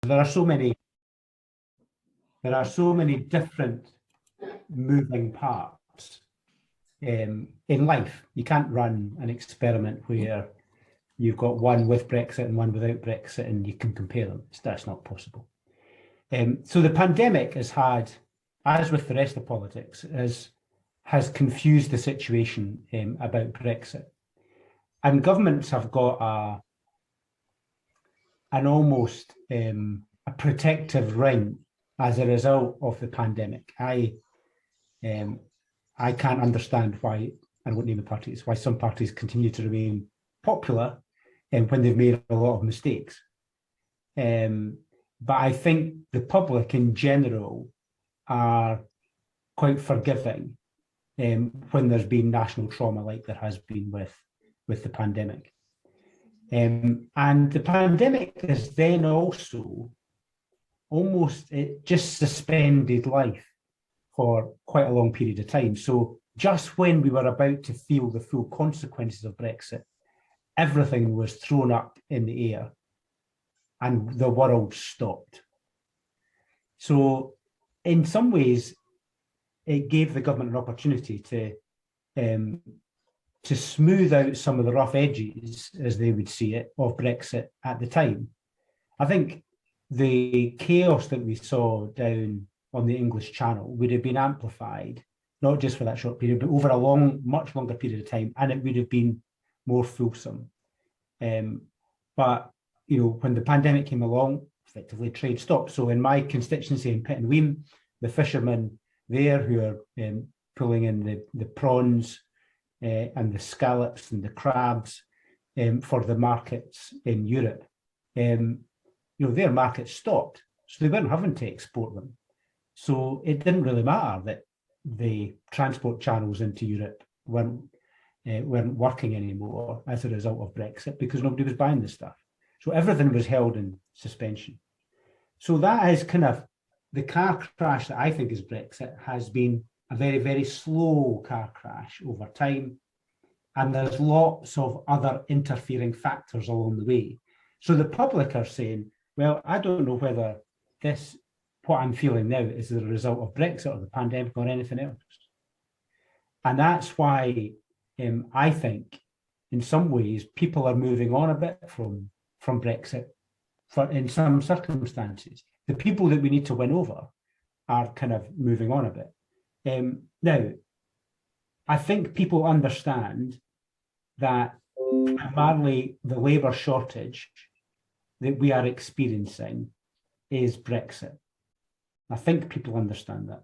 there are so many different moving parts in life. You can't run an experiment where you've got one with Brexit and one without Brexit and you can compare them. That's not possible. So the pandemic has had, as with the rest of politics, has confused the situation about Brexit. And governments have got an almost a protective ring as a result of the pandemic. I can't understand why, I won't name the parties, why some parties continue to remain popular when they've made a lot of mistakes. But I think the public in general are quite forgiving when there's been national trauma like there has been with the pandemic. And the pandemic has then also it just suspended life for quite a long period of time. So just when we were about to feel the full consequences of Brexit, everything was thrown up in the air and the world stopped. So in some ways, it gave the government an opportunity to smooth out some of the rough edges, as they would see it, of Brexit at the time. I think the chaos that we saw down on the English Channel would have been amplified, not just for that short period, but over a much longer period of time, and it would have been more fulsome. But when the pandemic came along, effectively trade stopped. So in my constituency in Pitt and Weem, the fishermen there who are pulling in the prawns and the scallops and the crabs for the markets in Europe, their markets stopped, so they weren't having to export them. So it didn't really matter that the transport channels into Europe weren't working anymore as a result of Brexit, because nobody was buying the stuff. So everything was held in suspension. So that is kind of the car crash that I think is Brexit has been a very, very slow car crash over time. And there's lots of other interfering factors along the way. So the public are saying, well, I don't know whether what I'm feeling now is the result of Brexit or the pandemic or anything else. And that's why I think in some ways people are moving on a bit from Brexit in some circumstances. The people that we need to win over are kind of moving on a bit. Now, I think people understand that primarily the labour shortage that we are experiencing is Brexit. I think people understand that.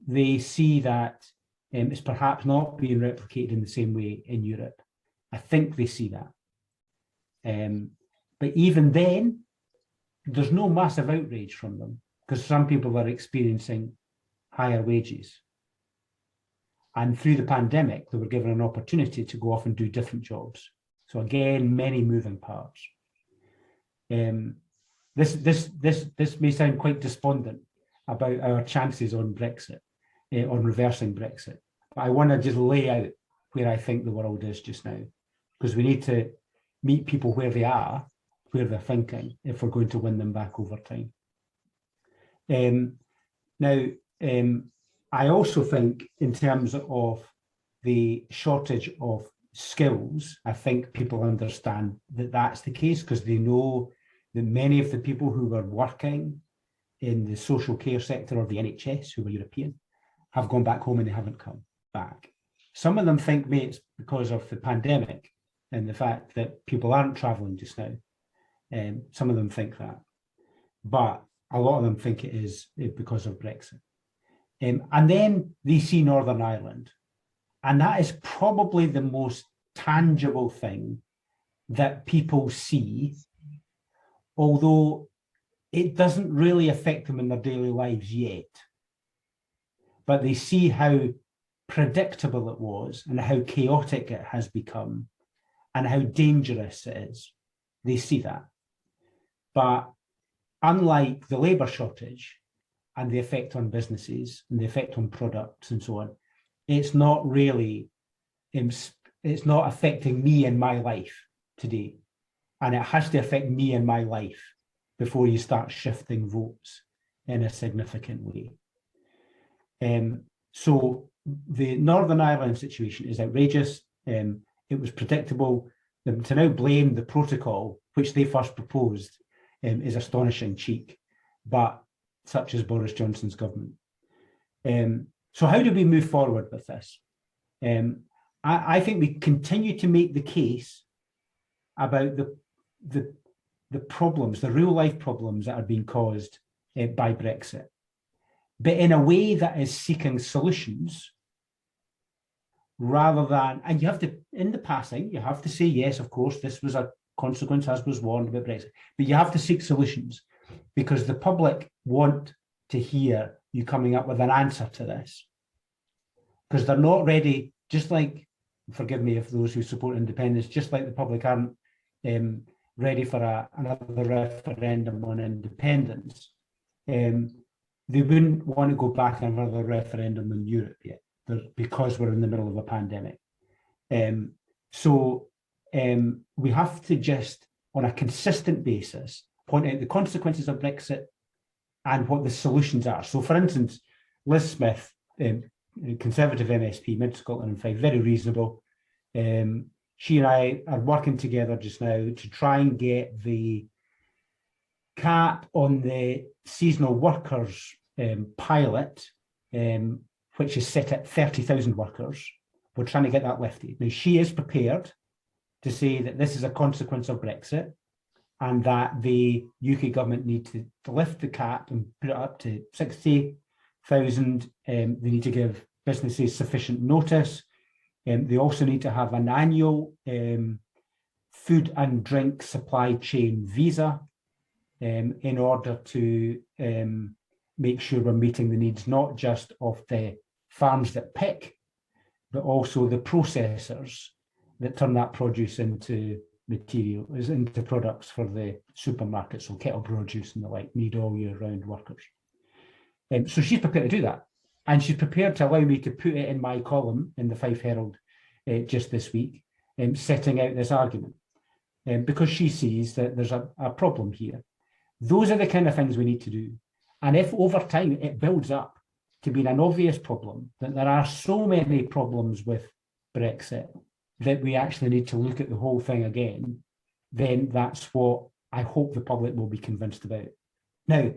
They see that it's perhaps not being replicated in the same way in Europe. I think they see that. But even then, there's no massive outrage from them, because some people are experiencing higher wages. And through the pandemic, they were given an opportunity to go off and do different jobs. So again, many moving parts. This may sound quite despondent about our chances on Brexit, on reversing Brexit. But I want to just lay out where I think the world is just now, because we need to meet people where they are, where they're thinking, if we're going to win them back over time. Now, I also think in terms of the shortage of skills, I think people understand that that's the case, because they know that many of the people who were working in the social care sector or the NHS, who were European, have gone back home and they haven't come back. Some of them think maybe it's because of the pandemic and the fact that people aren't travelling just now. Some of them think that, but a lot of them think it is because of Brexit. And then they see Northern Ireland, and that is probably the most tangible thing that people see, although it doesn't really affect them in their daily lives yet. But they see how predictable it was and how chaotic it has become and how dangerous it is. They see that. But unlike the labour shortage and the effect on businesses and the effect on products and so on, it's not really, it's not affecting me in my life today. And it has to affect me in my life before you start shifting votes in a significant way. So the Northern Ireland situation is outrageous. It was predictable. To now blame the protocol, which they first proposed, is astonishing cheek, but such as Boris Johnson's government. So how do we move forward with this? I think we continue to make the case about the problems, the real life problems that are being caused by Brexit, but in a way that is seeking solutions rather than, and you have to, in the passing, you have to say, yes, of course, this was a consequence as was warned about Brexit, but you have to seek solutions because the public want to hear you coming up with an answer to this because they're not ready, just like, forgive me if those who support independence, just like the public aren't ready for another referendum on independence. They wouldn't want to go back and another referendum in Europe yet because we're in the middle of a pandemic. So we have to just, on a consistent basis, point out the consequences of Brexit and what the solutions are. So, for instance, Liz Smith, Conservative MSP, Mid Scotland and Fife, very reasonable. She and I are working together just now to try and get the cap on the seasonal workers pilot, which is set at 30,000 workers. We're trying to get that lifted. Now, she is prepared to say that this is a consequence of Brexit and that the UK government need to lift the cap and put it up to 60,000. They need to give businesses sufficient notice. They also need to have an annual food and drink supply chain visa in order to make sure we're meeting the needs, not just of the farms that pick, but also the processors that turn that produce into materials, into products for the supermarkets, so kettle produce and the like, need all year round workers. So she's prepared to do that. And she's prepared to allow me to put it in my column in the Fife Herald just this week, setting out this argument, because she sees that there's a problem here. Those are the kind of things we need to do. And if over time it builds up to being an obvious problem, that there are so many problems with Brexit that we actually need to look at the whole thing again, then that's what I hope the public will be convinced about. Now,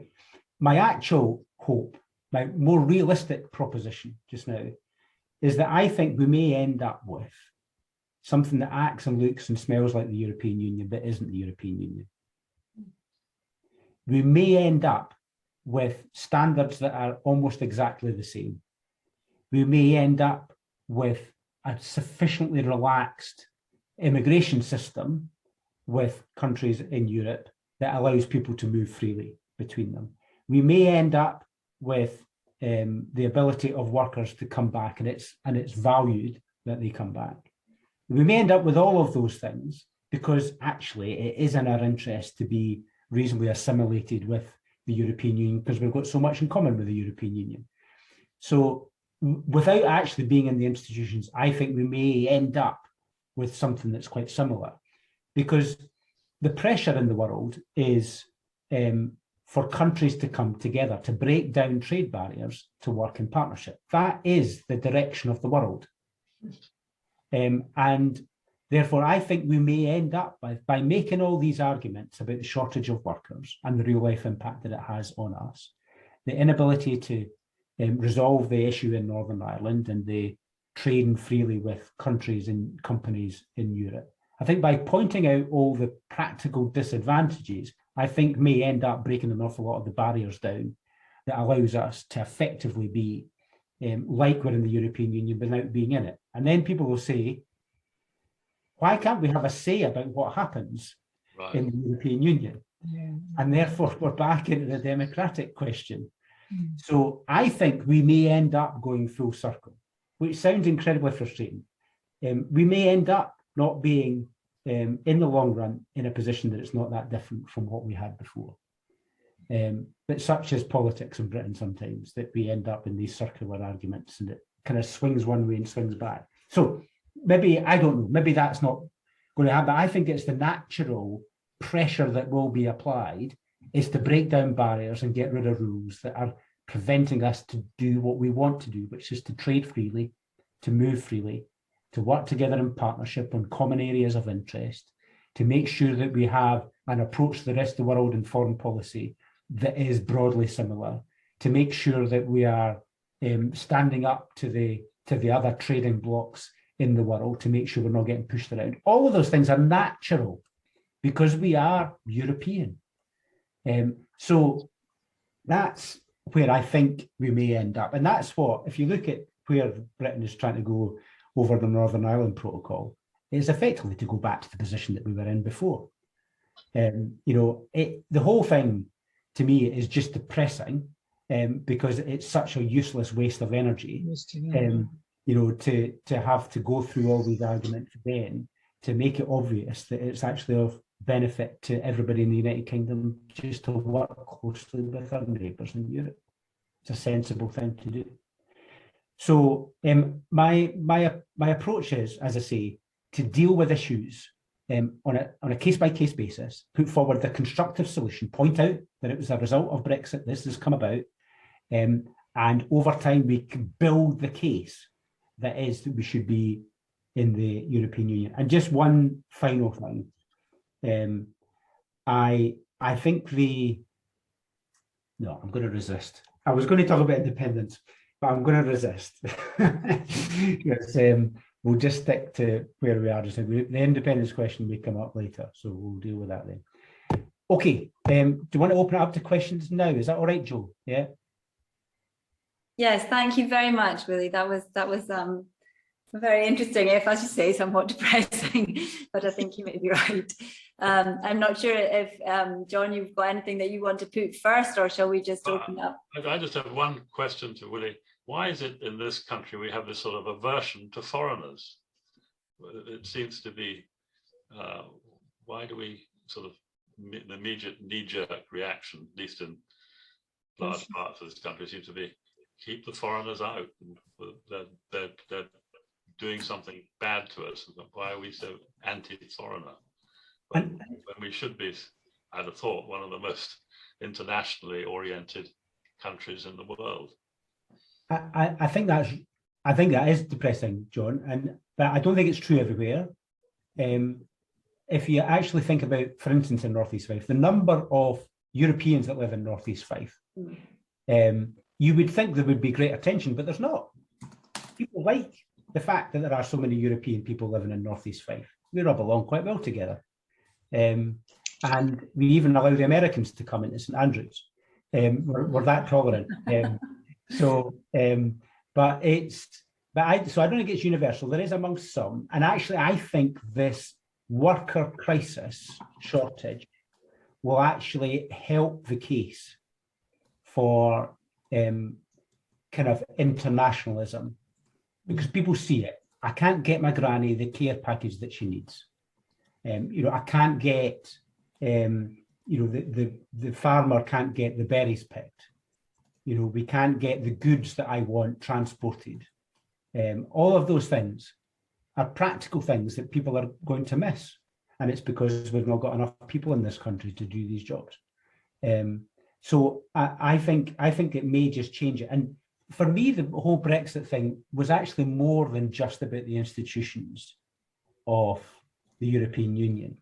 my actual hope, my more realistic proposition just now, is that I think we may end up with something that acts and looks and smells like the European Union, but isn't the European Union. We may end up with standards that are almost exactly the same. We may end up with a sufficiently relaxed immigration system with countries in Europe that allows people to move freely between them. We may end up with the ability of workers to come back, and it's valued that they come back. We may end up with all of those things because actually it is in our interest to be reasonably assimilated with the European Union because we've got so much in common with the European Union. So without actually being in the institutions, I think we may end up with something that's quite similar, because the pressure in the world is for countries to come together, to break down trade barriers, to work in partnership. That is the direction of the world. And therefore, I think we may end up by making all these arguments about the shortage of workers and the real life impact that it has on us, the inability to resolve the issue in Northern Ireland and the trading freely with countries and companies in Europe. I think by pointing out all the practical disadvantages, I think may end up breaking an awful lot of the barriers down that allows us to effectively be like we're in the European Union without being in it. And then people will say, why can't we have a say about what happens in the European Union? Yeah. And therefore, we're back into the democratic question. So I think we may end up going full circle, which sounds incredibly frustrating. We may end up not being, in the long run, in a position that it's not that different from what we had before. But such is politics in Britain sometimes, that we end up in these circular arguments and it kind of swings one way and swings back. So maybe, I don't know, maybe that's not going to happen. I think it's the natural pressure that will be applied is to break down barriers and get rid of rules that are preventing us to do what we want to do, which is to trade freely, to move freely, to work together in partnership on common areas of interest, to make sure that we have an approach to the rest of the world in foreign policy that is broadly similar, to make sure that we are standing up to the other trading blocs in the world, to make sure we're not getting pushed around. All of those things are natural because we are European. So that's where I think we may end up. And that's what, if you look at where Britain is trying to go over the Northern Ireland Protocol, is effectively to go back to the position that we were in before. The whole thing to me is just depressing because it's such a useless waste of energy. To have to go through all these arguments again to make it obvious that it's actually of benefit to everybody in the United Kingdom just to work closely with our neighbours in Europe. It's a sensible thing to do. So my approach is, as I say, to deal with issues on a case-by-case basis, put forward the constructive solution, point out that it was a result of Brexit, this has come about, and over time we can build the case that is that we should be in the European Union. And just one final thing, I think I'm going to resist. I was going to talk about independence, but I'm going to resist. Yes, we'll just stick to where we are just now. The independence question may come up later, so we'll deal with that then. Okay, do you want to open it up to questions now? Is that all right, Joe? Yeah. Yes, thank you very much, Willie. That was very interesting, if I should say, somewhat depressing, but I think you may be right. I'm not sure if, John, you've got anything that you want to put first, or shall we just open up? I just have one question to Willie. Why is it in this country we have this sort of aversion to foreigners? It seems to be, why do we sort of, the immediate knee-jerk reaction, at least in large parts of this country, seems to be keep the foreigners out. They're doing something bad to us. Why are we so anti-foreigner? When we should be, I'd have thought, one of the most internationally oriented countries in the world. I think that is depressing, John, but I don't think it's true everywhere. If you actually think about, for instance, in North East Fife, the number of Europeans that live in North East Fife, you would think there would be great attention, but there's not. People like the fact that there are so many European people living in North East Fife. We rub along quite well together. And we even allow the Americans to come into St Andrews. We're that tolerant. So I don't think it's universal. There is amongst some, and actually I think this worker crisis shortage will actually help the case for kind of internationalism, because people see it. I can't get my granny the care package that she needs. I can't get, the farmer can't get the berries picked. We can't get the goods that I want transported. All of those things are practical things that people are going to miss. And it's because we've not got enough people in this country to do these jobs. So I think it may just change it. And for me, the whole Brexit thing was actually more than just about the institutions of the European Union.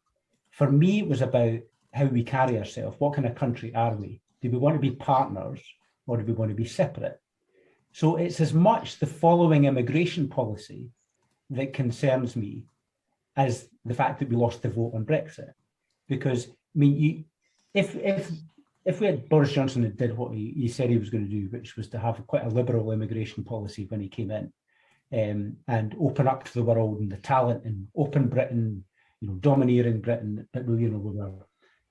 For me, it was about how we carry ourselves. What kind of country are we? Do we want to be partners or do we want to be separate? So it's as much the following immigration policy that concerns me as the fact that we lost the vote on Brexit. Because, if we had Boris Johnson that did what he said he was going to do, which was to have quite a liberal immigration policy when he came in, and open up to the world and the talent and open Britain, domineering Britain, but we were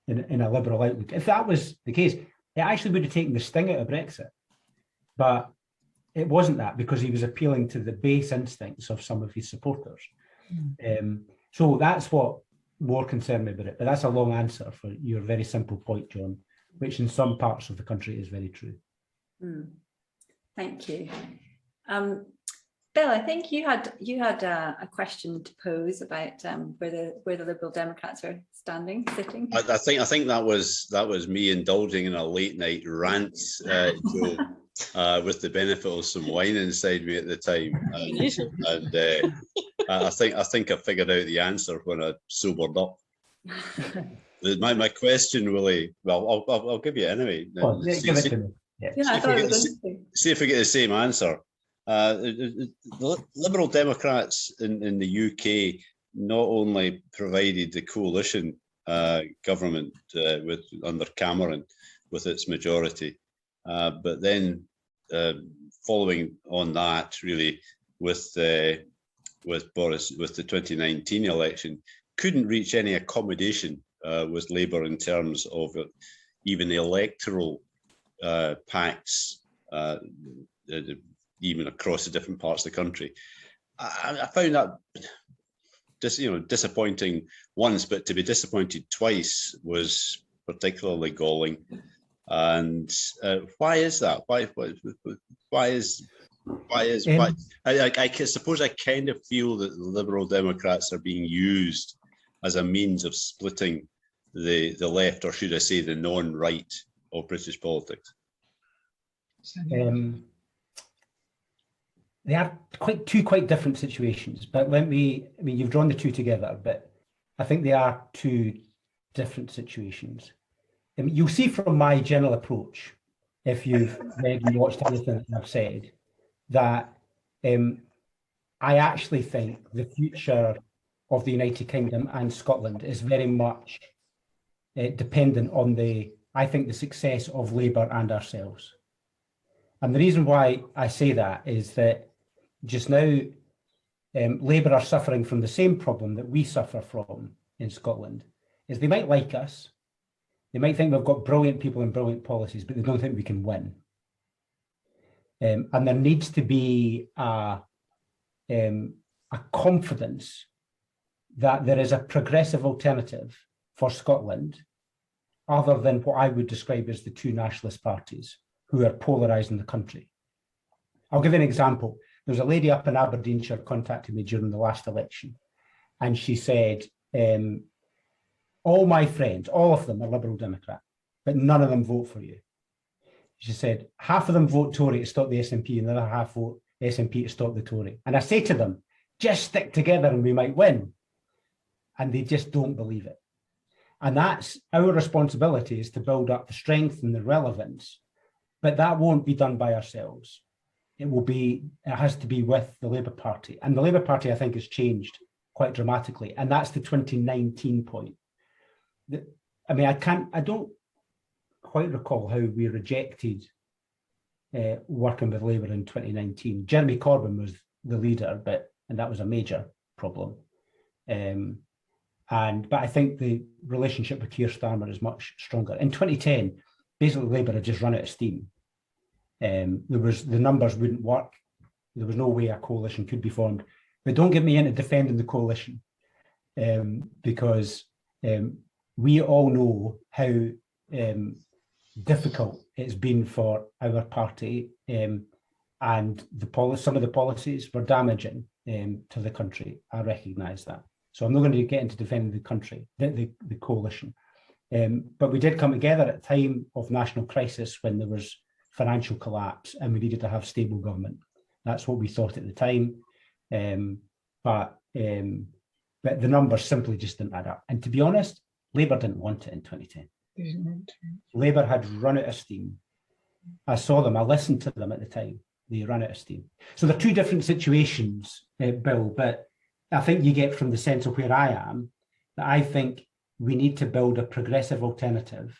in a liberal outlook. If that was the case, it actually would have taken the sting out of Brexit. But it wasn't that, because he was appealing to the base instincts of some of his supporters. So that's what more concerned me about it. But that's a long answer for your very simple point, John, which in some parts of the country is very true. Thank you. Bill, I think you had a question to pose about where the Liberal Democrats are sitting. I think that was me indulging in a late night rant, Joe, with the benefit of some wine inside me at the time, and I think I figured out the answer when I sobered up. My question, Willie. Well, I'll give you it anyway. Give it to me. Yeah, I thought it was interesting. See if we get the same answer. The Liberal Democrats in the UK not only provided the coalition government under Cameron with its majority, but then following on that, really with Boris, with the 2019 election, couldn't reach any accommodation with Labour in terms of even the electoral pacts, even across the different parts of the country. I found that disappointing once, but to be disappointed twice was particularly galling. And why is that? Why I suppose I kind of feel that the Liberal Democrats are being used as a means of splitting the left, or should I say the non-right of British politics. They are two quite different situations, but you've drawn the two together, but I think they are two different situations. You'll see from my general approach, if you've read and watched anything that I've said, that I actually think the future of the United Kingdom and Scotland is very much dependent on the success of Labour and ourselves. And the reason why I say that is that just now, Labour are suffering from the same problem that we suffer from in Scotland, is they might like us, they might think we've got brilliant people and brilliant policies, but they don't think we can win. And there needs to be a confidence that there is a progressive alternative for Scotland, other than what I would describe as the two nationalist parties who are polarising the country. I'll give you an example. There's a lady up in Aberdeenshire contacted me during the last election, and she said, all my friends, all of them are Liberal Democrat, but none of them vote for you. She said, half of them vote Tory to stop the SNP and the other half vote SNP to stop the Tory. And I say to them, just stick together and we might win. And they just don't believe it. And that's our responsibility, is to build up the strength and the relevance, but that won't be done by ourselves. It has to be with the Labour Party. And the Labour Party, I think, has changed quite dramatically. And that's the 2019 point. I don't quite recall how we rejected working with Labour in 2019. Jeremy Corbyn was the leader, and that was a major problem. But I think the relationship with Keir Starmer is much stronger. In 2010, basically Labour had just run out of steam. The numbers wouldn't work. There was no way a coalition could be formed. But don't get me into defending the coalition, because we all know how difficult it's been for our party, and some of the policies were damaging to the country. I recognise that. So I'm not going to get into defending the country, the coalition. But we did come together at a time of national crisis when there was financial collapse and we needed to have stable government. That's what we thought at the time. But the numbers simply just didn't add up. And to be honest, Labour didn't want it in 2010. Labour had run out of steam. I saw them, I listened to them at the time. They ran out of steam. So they're two different situations, Bill, but I think you get from the sense of where I am, that I think we need to build a progressive alternative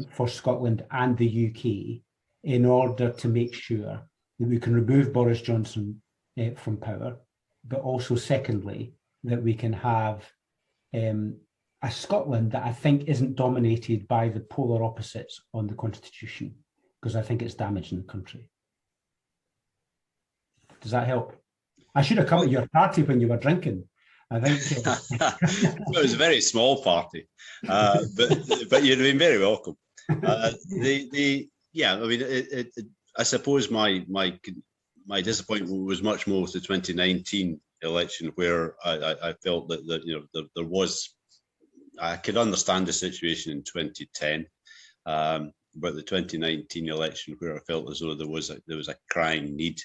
for Scotland and the UK in order to make sure that we can remove Boris Johnson from power, but also secondly, that we can have a Scotland that I think isn't dominated by the polar opposites on the constitution, because I think it's damaging the country. Does that help? I should have come to your party when you were drinking. I think it was a very small party, but you'd been very welcome. I suppose my my disappointment was much more with the 2019 election, where I felt that there was, I could understand the situation in 2010, but the 2019 election, where I felt as though there was a crying need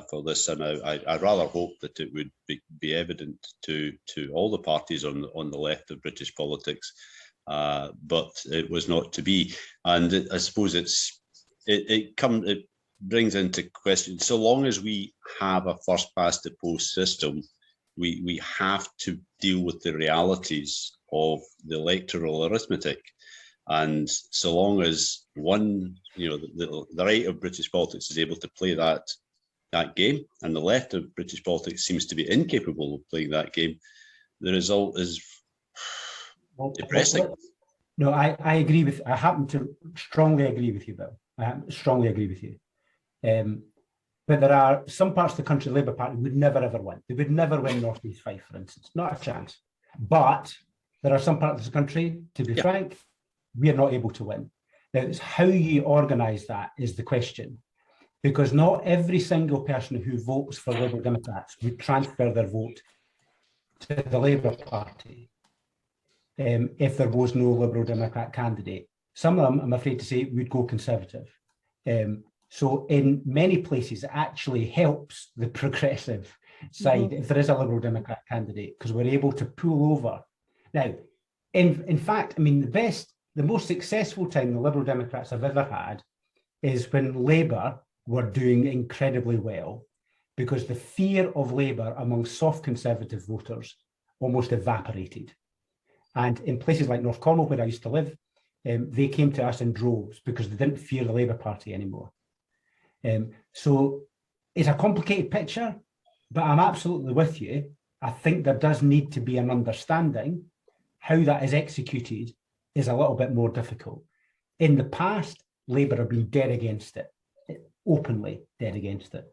for this, and I rather hope that it would be evident to all the parties on the left of British politics, but it was not to be. And I suppose it brings into question, so long as we have a first past the post system, we have to deal with the realities of the electoral arithmetic. And so long as one, the right of British politics is able to play that game, and the left of British politics seems to be incapable of playing that game, the result is depressing. No, I agree with, I happen to strongly agree with you, Bill. I strongly agree with you. But there are some parts of the country, the Labour Party would never ever win. They would never win North East Fife, for instance, not a chance. But there are some parts of the country, to be frank, we are not able to win. Now, it's how you organise that is the question, because not every single person who votes for Liberal Democrats would transfer their vote to the Labour Party if there was no Liberal Democrat candidate. Some of them, I'm afraid to say, would go Conservative. So in many places, it actually helps the progressive side if there is a Liberal Democrat candidate, because we're able to pull over. Now, in fact, I mean, the most successful time the Liberal Democrats have ever had is when Labour were doing incredibly well, because the fear of Labour among soft Conservative voters almost evaporated. And in places like North Cornwall, where I used to live, they came to us in droves because they didn't fear the Labour Party anymore. So it's a complicated picture, but I'm absolutely with you. I think there does need to be an understanding. How that is executed is a little bit more difficult. In the past, Labour have been dead against it, openly dead against it.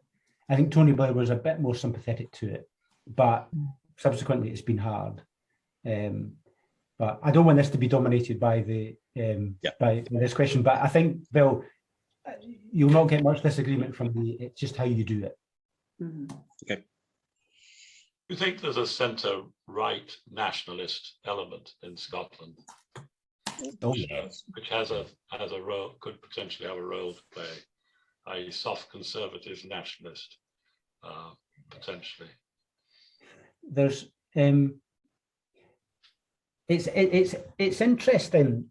I think Tony Blair was a bit more sympathetic to it, but subsequently it's been hard. But I don't want this to be dominated by by this question. But I think, Bill, you'll not get much disagreement from me. It's just how you do it. Okay. You think there's a centre-right nationalist element in Scotland, which has a role, could potentially have a role to play, i.e., soft conservative nationalist, potentially? There's it's interesting.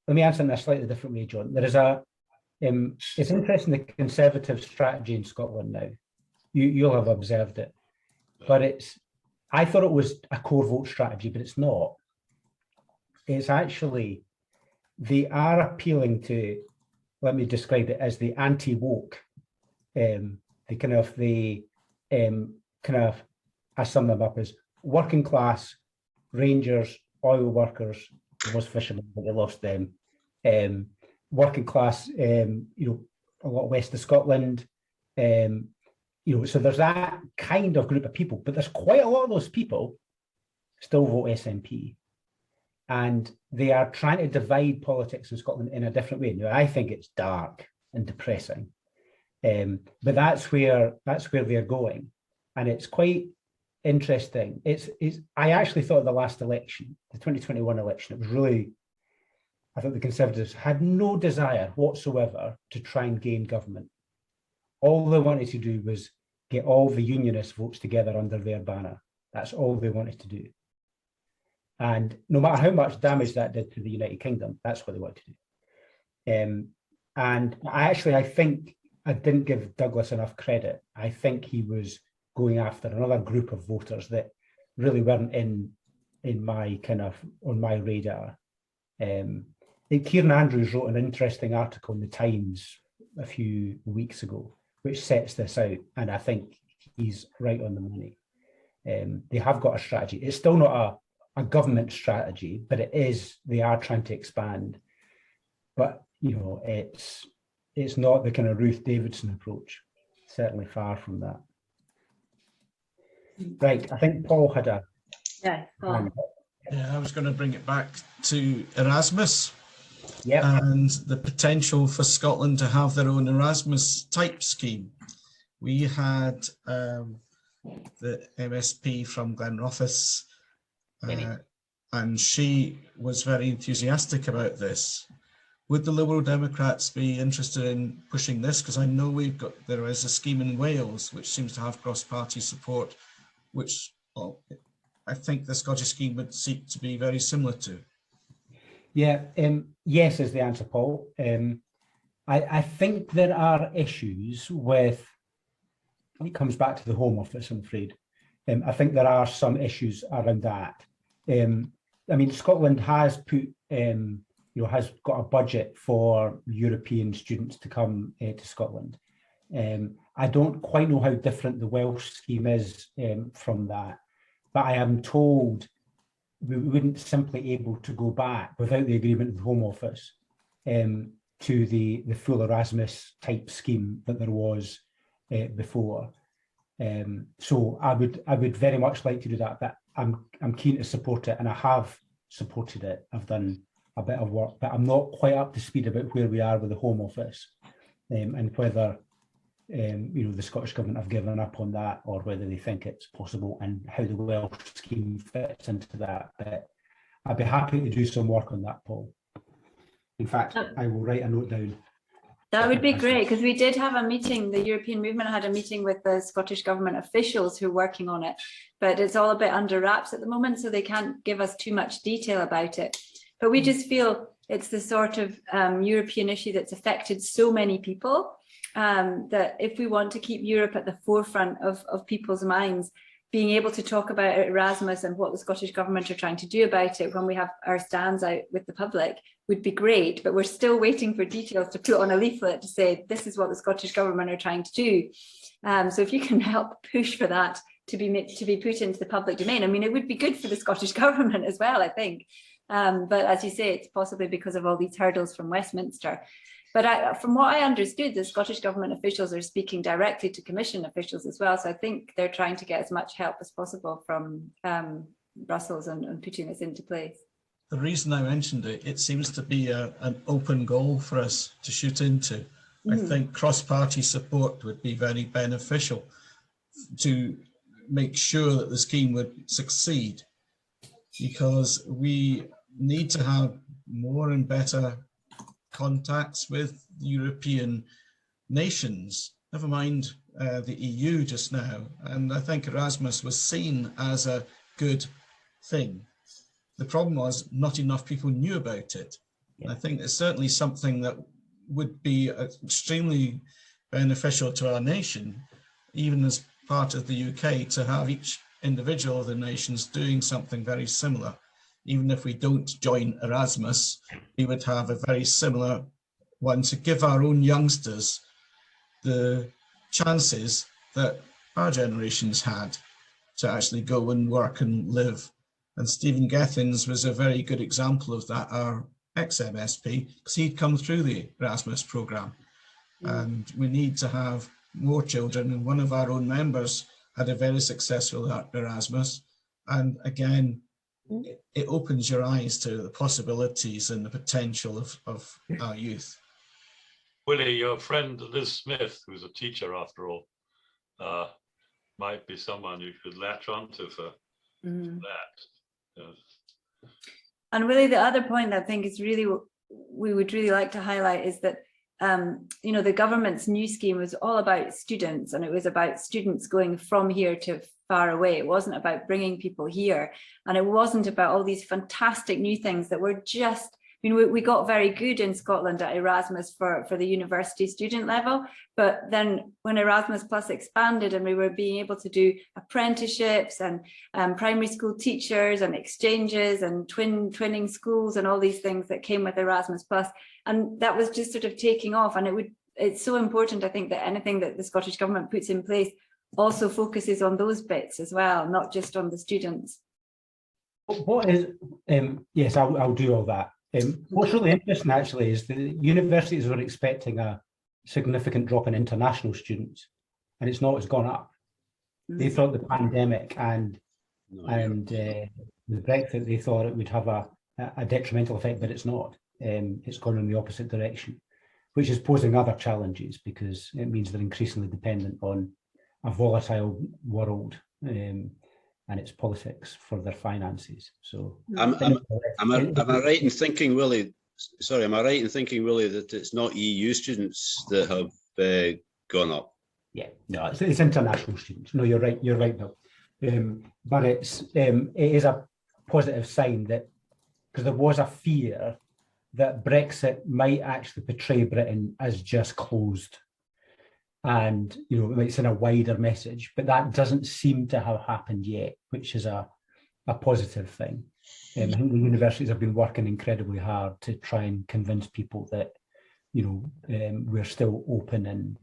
Let me answer in a slightly different way, John. There is it's interesting, the Conservative strategy in Scotland now. You'll have observed it, but I thought it was a core vote strategy, but it's not. It's actually, they are appealing to, let me describe it as the anti-woke, I sum them up as working class, rangers, oil workers, most fishermen, but they lost them, working class, a lot west of Scotland, so there's that kind of group of people, but there's quite a lot of those people still vote SNP, and they are trying to divide politics in Scotland in a different way. Now, I think it's dark and depressing, but that's where they're going, and it's quite interesting. I actually thought the last election, the 2021 election, it was really, I thought the Conservatives had no desire whatsoever to try and gain government. All they wanted to do was get all the unionist votes together under their banner. That's all they wanted to do. And no matter how much damage that did to the United Kingdom, that's what they wanted to do. And I think I didn't give Douglas enough credit. I think he was going after another group of voters that really weren't in my on my radar. Kieran Andrews wrote an interesting article in the Times a few weeks ago, which sets this out, and I think he's right on the money. They have got a strategy. It's still not a government strategy, but they are trying to expand. But it's not the kind of Ruth Davidson approach. Certainly far from that. Right, I think Paul had a hand. Yeah, I was going to bring it back to Erasmus. Yeah, and the potential for Scotland to have their own Erasmus type scheme, we had the MSP from Glenrothes, and she was very enthusiastic about this. Would the Liberal Democrats be interested in pushing this? Because I know there is a scheme in Wales which seems to have cross-party support, which I think the Scottish scheme would seek to be very similar to. Yeah, yes is the answer, Paul. I think there are issues with, it comes back to the Home Office, I'm afraid. I think there are some issues around that. I mean, Scotland has put, has got a budget for European students to come to Scotland. I don't quite know how different the Welsh scheme is from that, but I am told we wouldn't simply able to go back without the agreement of the Home Office to the full Erasmus type scheme that there was before. So I would very much like to do that. But I'm keen to support it, and I have supported it. I've done a bit of work, but I'm not quite up to speed about where we are with the Home Office and whether the Scottish Government have given up on that or whether they think it's possible and how the Welsh scheme fits into that. But I'd be happy to do some work on that, Paul. In fact, I will write a note down. That would be great, because we did have a meeting, the European Movement had a meeting with the Scottish Government officials who are working on it, but it's all a bit under wraps at the moment, so they can't give us too much detail about it. But we just feel it's the sort of European issue that's affected so many people, that if we want to keep Europe at the forefront of people's minds, being able to talk about Erasmus and what the Scottish Government are trying to do about it when we have our stands out with the public would be great, but we're still waiting for details to put on a leaflet to say this is what the Scottish Government are trying to do. So if you can help push for that to be put into the public domain, I mean, it would be good for the Scottish Government as well, I think. But as you say, it's possibly because of all these hurdles from Westminster. But from what I understood, the Scottish Government officials are speaking directly to Commission officials as well. So I think they're trying to get as much help as possible from Brussels and putting this into place. The reason I mentioned it, it seems to be an open goal for us to shoot into. I think cross-party support would be very beneficial to make sure that the scheme would succeed, because we need to have more and better contacts with European nations, never mind the EU just now. And I think Erasmus was seen as a good thing. The problem was not enough people knew about it. Yeah. I think it's certainly something that would be extremely beneficial to our nation, even as part of the UK, to have each individual of the nations doing something very similar. Even if we don't join Erasmus, we would have a very similar one to give our own youngsters the chances that our generations had to actually go and work and live. And Stephen Gethins was a very good example of that, our ex-MSP, because he'd come through the Erasmus programme. And we need to have more children. And one of our own members had a very successful Erasmus. And again, it opens your eyes to the possibilities and the potential of our youth. Willie, your friend Liz Smith, who's a teacher after all, might be someone you could latch onto for that. Yes. And Willie, the other point I think is really we would really like to highlight is that the government's new scheme was all about students, and it was about students going from here to far away. It wasn't about bringing people here, and it wasn't about all these fantastic new things that were just, we got very good in Scotland at Erasmus for the university student level, but then when Erasmus Plus expanded and we were being able to do apprenticeships and primary school teachers and exchanges and twinning schools and all these things that came with Erasmus Plus, and that was just sort of taking off. And it's so important, I think, that anything that the Scottish Government puts in place also focuses on those bits as well, not just on the students. What is, yes, I'll do all that. What's really interesting actually is the universities were expecting a significant drop in international students, and it's not, it's gone up. They thought the pandemic and the Brexit, they thought it would have a detrimental effect, but it's not. It's gone in the opposite direction. which is posing other challenges because it means they're increasingly dependent on a volatile world and its politics for their finances. So, am I right in thinking, Willie? Sorry, am I right in thinking, Willie, that it's not EU students that have gone up? Yeah, no, it's international students. No, you're right. You're right, Bill. But it is a positive sign that, because there was a fear that Brexit might actually portray Britain as just closed, and it might send a wider message. But that doesn't seem to have happened yet, which is a positive thing. I think the universities have been working incredibly hard to try and convince people that we're still open and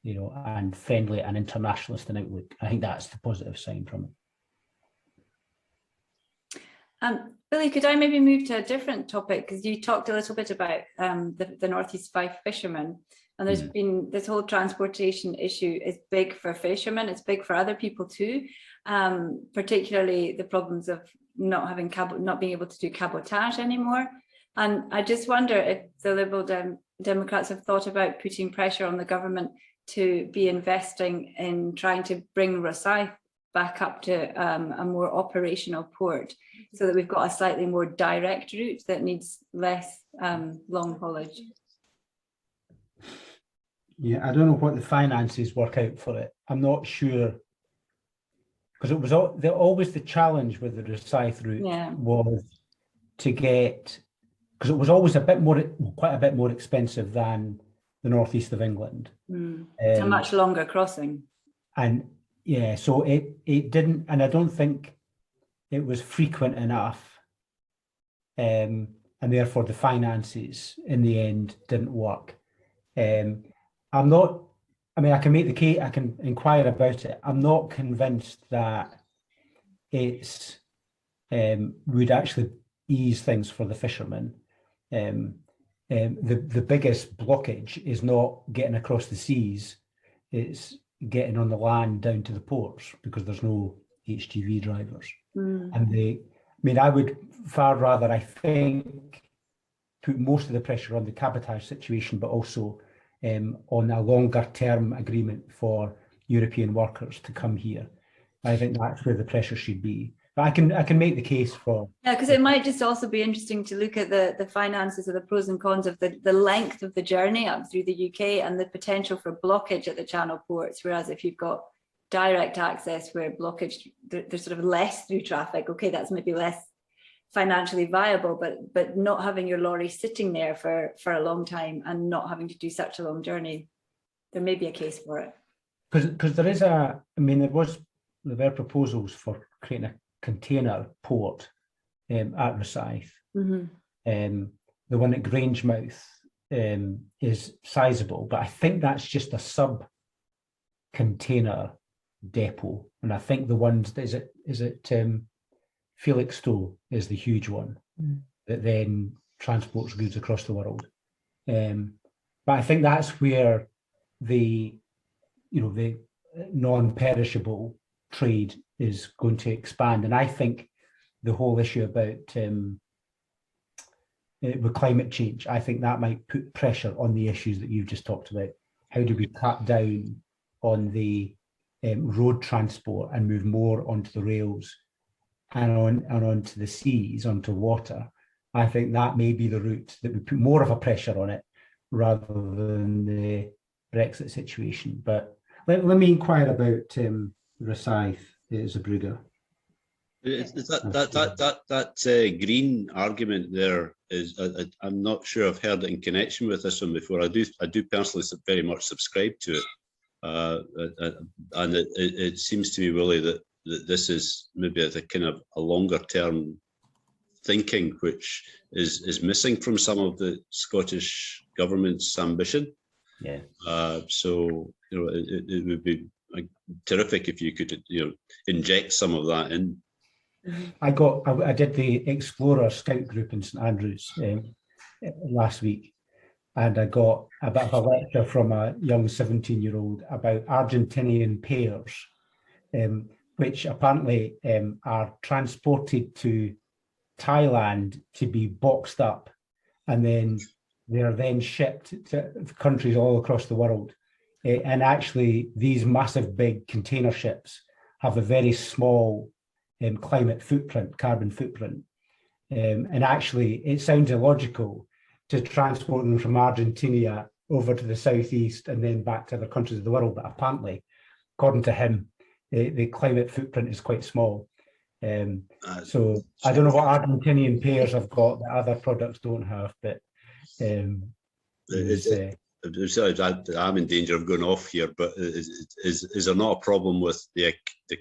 and friendly and internationalist in outlook. I think that's the positive sign from it. Billy, could I maybe move to a different topic? Because you talked a little bit about the Northeast Fife fishermen, and there's been this whole transportation issue is big for fishermen. It's big for other people too, particularly the problems of not being able to do cabotage anymore. And I just wonder if the Liberal Democrats have thought about putting pressure on the government to be investing in trying to bring Rosyth back up to a more operational port, so that we've got a slightly more direct route that needs less long haulage. Yeah, I don't know what the finances work out for it. I'm not sure, because it was always the challenge with the Rosyth route was to get, because it was always quite a bit more expensive than the northeast of England. It's a much longer crossing. And yeah, so it didn't, and I don't think it was frequent enough, and therefore the finances in the end didn't work. I can make the case, I can inquire about it. I'm not convinced that it's would actually ease things for the fishermen. The biggest blockage is not getting across the seas, it's getting on the land down to the ports, because there's no HGV drivers. And I would far rather, I think, put most of the pressure on the cabotage situation, but also on a longer term agreement for European workers to come here. I think that's where the pressure should be. But I can make the case for... Yeah, because it might just also be interesting to look at the finances or the pros and cons of the length of the journey up through the UK and the potential for blockage at the channel ports. Whereas if you've got direct access where blockage, there's sort of less through traffic, okay, that's maybe less financially viable, but not having your lorry sitting there for a long time and not having to do such a long journey, there may be a case for it. Because there were proposals for creating a container port at Rosyth. The one at Grangemouth is sizable, but I think that's just a sub-container depot. And I think the ones, is it Felixstowe is the huge one that then transports goods across the world. But I think that's where the non-perishable trade is going to expand. And I think the whole issue about with climate change, I think that might put pressure on the issues that you've just talked about. How do we cut down on the road transport and move more onto the rails and onto the seas, onto water? I think that may be the route that would put more of a pressure on it rather than the Brexit situation. But let me inquire about Rosyth as a Brugger. That green argument there is, I'm not sure I've heard it in connection with this one before. I do personally very much subscribe to it, and it seems to me, Willie, that this is maybe a kind of a longer term thinking which is missing from some of the Scottish government's ambition. Yeah. So it would be terrific if you could inject some of that in. I did the Explorer Scout group in St Andrews last week, and I got a bit of a lecture from a young 17-year-old about Argentinian pears, which apparently are transported to Thailand to be boxed up and then They are then shipped to countries all across the world. And actually, these massive big container ships have a very small climate footprint, carbon footprint. And actually, it sounds illogical to transport them from Argentina over to the southeast and then back to other countries of the world. But apparently, according to him, the climate footprint is quite small. So I don't know what Argentinian peers have got that other products don't have, but I'm in danger of going off here, but is there not a problem with the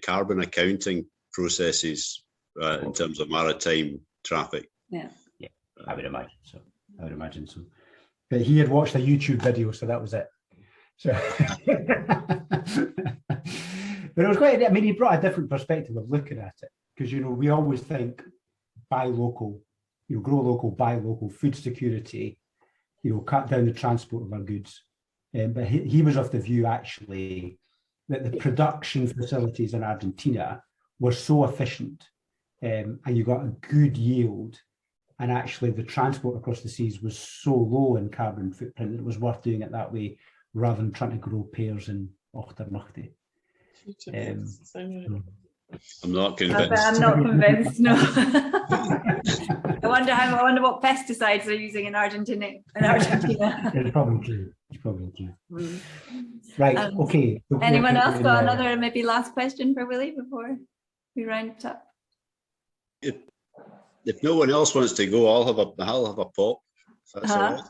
carbon accounting processes in terms of maritime traffic? Yeah, I would imagine so. But he had watched a YouTube video, so that was it. So, but it was quite. I mean, he brought a different perspective of looking at it, because we always think buy local, grow local, buy local, food security, cut down the transport of our goods. But he was of the view actually that the production facilities in Argentina were so efficient, and you got a good yield. And actually, the transport across the seas was so low in carbon footprint that it was worth doing it that way rather than trying to grow pears in Ochternachte. I'm not convinced. I'm not convinced. No. I wonder what pesticides they're using in Argentina. It's probably true. Mm. Right. Okay. So anyone else got another maybe last question for Willie before we round it up? If no one else wants to go, I'll have a pop. That's all right.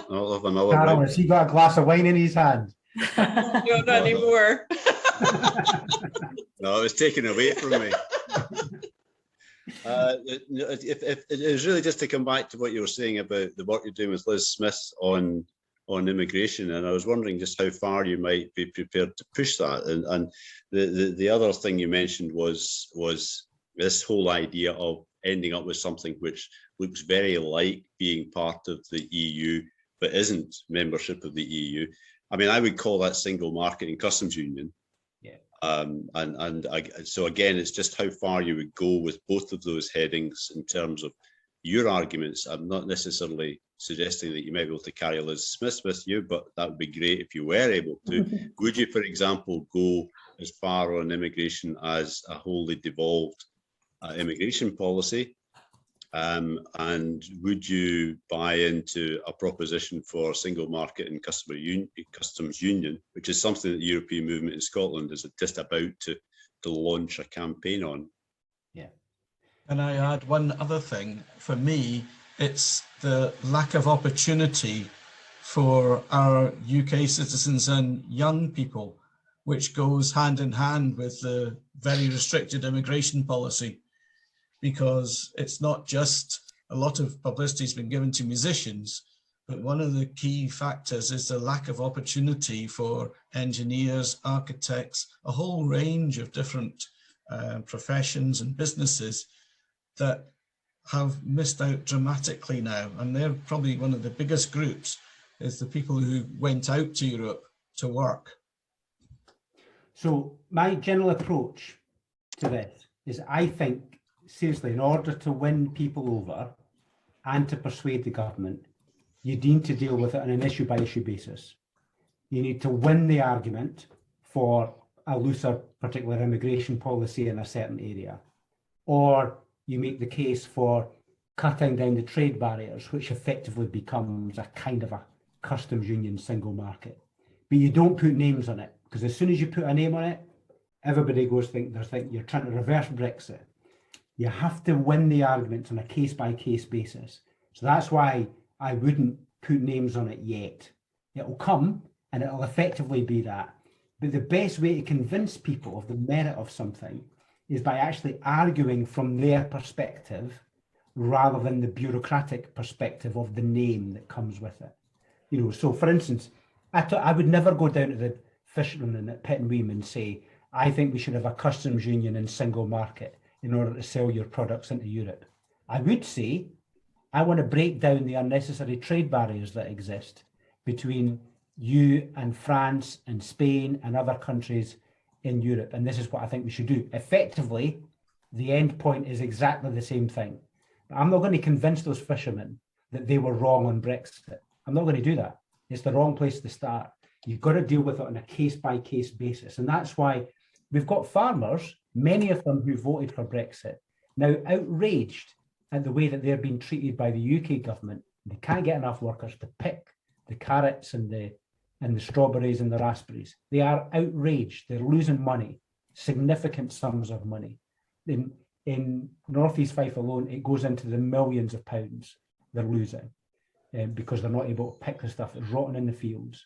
I'll have another. Carol, has he got a glass of wine in his hand? No, not anymore. No, it was taken away from me. If it was really just to come back to what you were saying about the work you're doing with Liz Smith on immigration, and I was wondering just how far you might be prepared to push that. And the other thing you mentioned was this whole idea of ending up with something which looks very like being part of the EU, but isn't membership of the EU. I mean, I would call that single market and customs union. Yeah. So again, it's just how far you would go with both of those headings in terms of your arguments. I'm not necessarily suggesting that you might be able to carry Liz Smith with you, but that would be great if you were able to. Would you, for example, go as far on immigration as a wholly devolved immigration policy? And would you buy into a proposition for single market and customs union, which is something that the European movement in Scotland is just about to launch a campaign on? Yeah. And I add one other thing. For me, it's the lack of opportunity for our UK citizens and young people, which goes hand in hand with the very restricted immigration policy. Because it's not just a lot of publicity has been given to musicians, but one of the key factors is the lack of opportunity for engineers, architects, a whole range of different professions and businesses that have missed out dramatically now. And they're probably one of the biggest groups, is the people who went out to Europe to work. So my general approach to this is, I think, seriously, in order to win people over and to persuade the government, you need to deal with it on an issue by issue basis. You need to win the argument for a looser particular immigration policy in a certain area, or you make the case for cutting down the trade barriers, which effectively becomes a kind of a customs union single market. But you don't put names on it, because as soon as you put a name on it, everybody goes think you're trying to reverse Brexit. You have to win the arguments on a case-by-case basis. So that's why I wouldn't put names on it yet. It will come, and it will effectively be that. But the best way to convince people of the merit of something is by actually arguing from their perspective rather than the bureaucratic perspective of the name that comes with it. So for instance, I would never go down to the fishermen at Pittenweem and say, I think we should have a customs union and single market in order to sell your products into Europe. I would say, I want to break down the unnecessary trade barriers that exist between you and France and Spain and other countries in Europe. And this is what I think we should do. Effectively, the end point is exactly the same thing. But I'm not going to convince those fishermen that they were wrong on Brexit. I'm not going to do that. It's the wrong place to start. You've got to deal with it on a case-by-case basis. And that's why we've got farmers, many of them who voted for Brexit, now outraged at the way that they're being treated by the UK government. They can't get enough workers to pick the carrots and the strawberries and the raspberries. They are outraged. They're losing money, significant sums of money. In Northeast Fife alone, it goes into the millions of pounds they're losing because they're not able to pick the stuff that's rotting in the fields.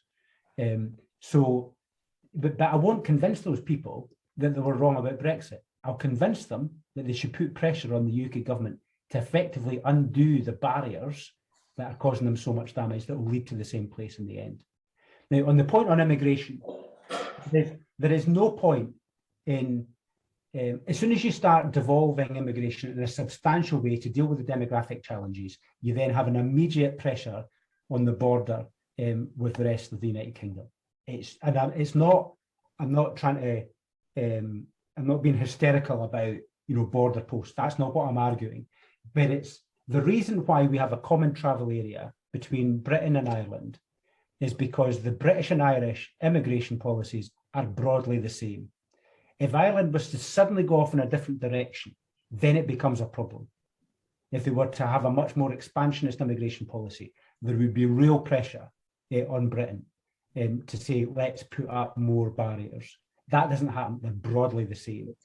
But I won't convince those people that they were wrong about Brexit. I'll convince them that they should put pressure on the UK government to effectively undo the barriers that are causing them so much damage that will lead to the same place in the end. Now, on the point on immigration, there is no point in, as soon as you start devolving immigration in a substantial way to deal with the demographic challenges, you then have an immediate pressure on the border with the rest of the United Kingdom. I'm not being hysterical about, border posts. That's not what I'm arguing. But it's the reason why we have a common travel area between Britain and Ireland is because the British and Irish immigration policies are broadly the same. If Ireland was to suddenly go off in a different direction, then it becomes a problem. If they were to have a much more expansionist immigration policy, there would be real pressure on Britain to say, let's put up more barriers. That doesn't happen. They're broadly the same.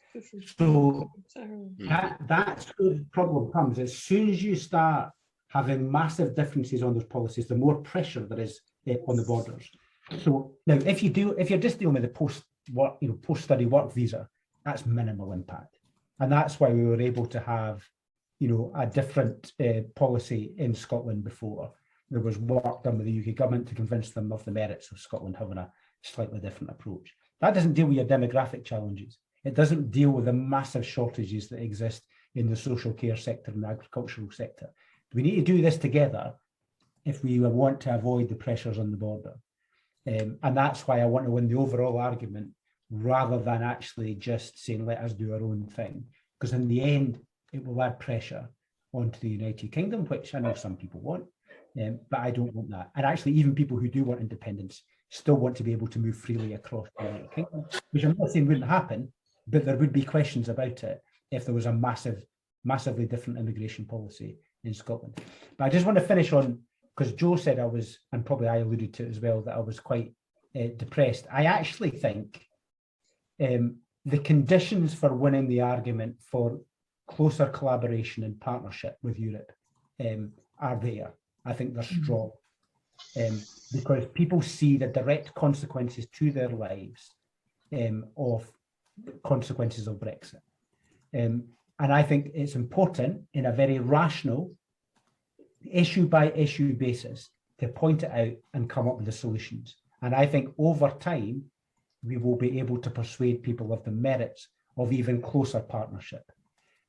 So that's where the problem comes. As soon as you start having massive differences on those policies, the more pressure there is on the borders. So now, if you're just dealing with the post-study work visa, that's minimal impact, and that's why we were able to have, a different policy in Scotland before. There was work done with the UK government to convince them of the merits of Scotland having a slightly different approach. That doesn't deal with your demographic challenges. It doesn't deal with the massive shortages that exist in the social care sector and the agricultural sector. We need to do this together if we want to avoid the pressures on the border. And that's why I want to win the overall argument rather than actually just saying, let us do our own thing. Because in the end, it will add pressure onto the United Kingdom, which I know some people want, but I don't want that. And actually, even people who do want independence still want to be able to move freely across the United Kingdom, which I'm not saying wouldn't happen, but there would be questions about it if there was a massively different immigration policy in Scotland. But I just want to finish on, because Joe said I was, and probably I alluded to it as well, that I was quite depressed. I actually think the conditions for winning the argument for closer collaboration and partnership with Europe are there. I think they're strong. Because people see the direct consequences to their lives of consequences of Brexit. And I think it's important in a very rational, issue by issue basis to point it out and come up with the solutions. And I think over time, we will be able to persuade people of the merits of even closer partnership.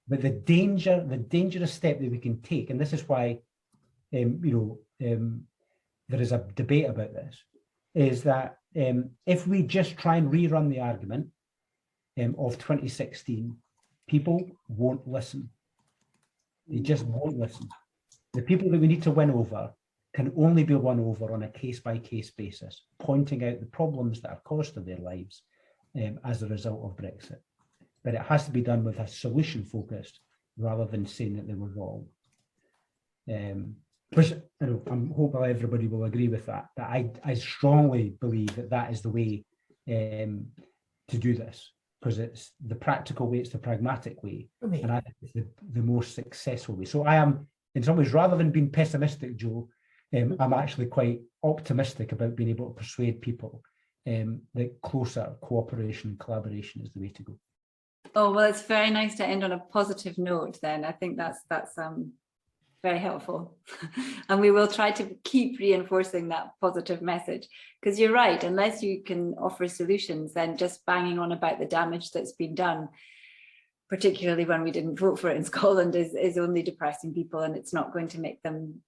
But the dangerous step that we can take, and this is why, there is a debate about this, is that if we just try and rerun the argument of 2016, people won't listen. They just won't listen. The people that we need to win over can only be won over on a case-by-case basis, pointing out the problems that are caused to their lives as a result of Brexit. But it has to be done with a solution-focused rather than saying that they were wrong. Which I'm hoping everybody will agree with that. But I strongly believe that that is the way to do this, because it's the practical way, it's the pragmatic way, and I think it's the most successful way. So I am, in some ways, rather than being pessimistic, Joe, I'm actually quite optimistic about being able to persuade people that closer cooperation and collaboration is the way to go. Oh, well, it's very nice to end on a positive note then. I think that's very helpful. And we will try to keep reinforcing that positive message, because you're right, unless you can offer solutions, then just banging on about the damage that's been done, particularly when we didn't vote for it in Scotland, is only depressing people, and it's not going to make them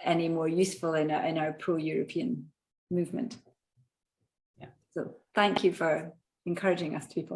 any more useful in our pro-European movement. Yeah. So thank you for encouraging us to be positive.